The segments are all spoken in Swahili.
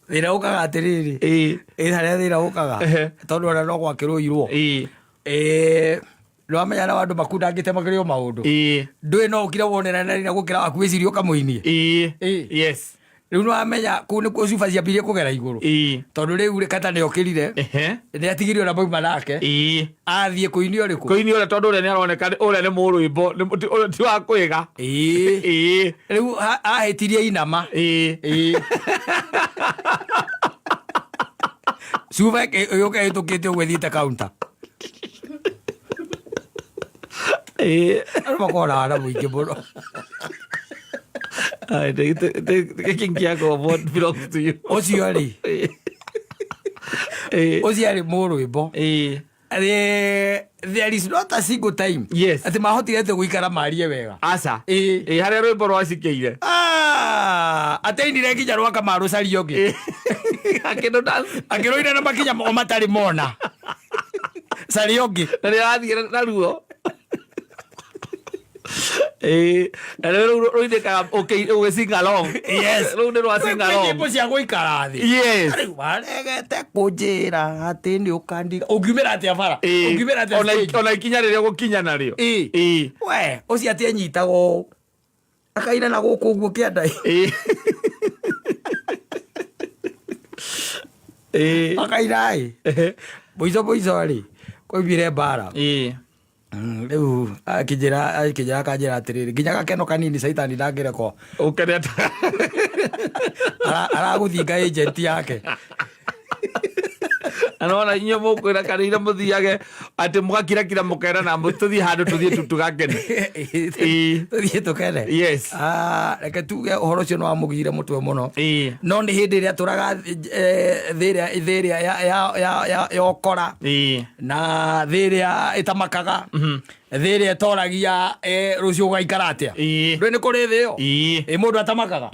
thira ukaga atiriri haria thira ukaga tondu ona no gwakirwo irwo no amenya na wandu makundangite makirio maundu ndui no ukire wonera na gukira akuicirio kamuinie yes riu no amenya ku ni ku cuba ciambirie kugera iguru tondu riu kata ni okirire ni atigirio na mauma nake athie kuinio riku kuinio tondu ule ni aroneka ule ni murwimbo ti wa kwiga riu ahetirie inama cuba yuka itukite gwithite counter makona na muingi muno what belongs to you ocio ari ocio ari murwimbo there is not a single time ati mahotire te guikara marie wega asa haria rwimbo rwacikeire ateinire nginya rwaka maru cariongi akiroire na makinya o matari mona cariongi na rirathie na ruo ruithikaga sing along riu ni rwa sing along nyimbo cia guikara thi riu baregete kunjira ati ni ukandiga ungiumira atia bara ungiumira atia ona ikinya riria gukinya nario we ucio ati anyitago akaina na guku guo kiandai akaina boizo ari koibire bara riu akijira kanjira atiriri nginya gakeno kanini caitani ndangireko ukeneta araguthinga agent yake anona inyo mukwira kanira muthiage ati mugakirakira mukera na mututhi handu tuthie tutugakene tuthie tukene yes reke tuge uhoro cio no amugire mutwe muno no ni hindi ria turaga thiria ya okora na thiria itamakaga thiria toragia rucio gaikara atia ndwe ni kuri thio mundu atamakaga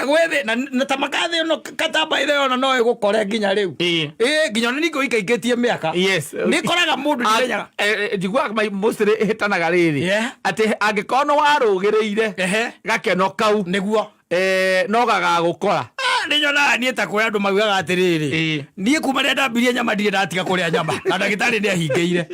gwethe na tamakathe no katamba ile ona no igukore nginya riu nginya ni niko ikaikitie miaka ni koraga mundu ndenyaga njigua mostly hitanaga riri ati angikono warugireire gakeno kau niguo no gagagukora ni nyona ni ta kuria andu maugaga atiriri ni kuma ria ndambirie nyama ndire ndatiga kuria nyama na ndagitari ni ahingeire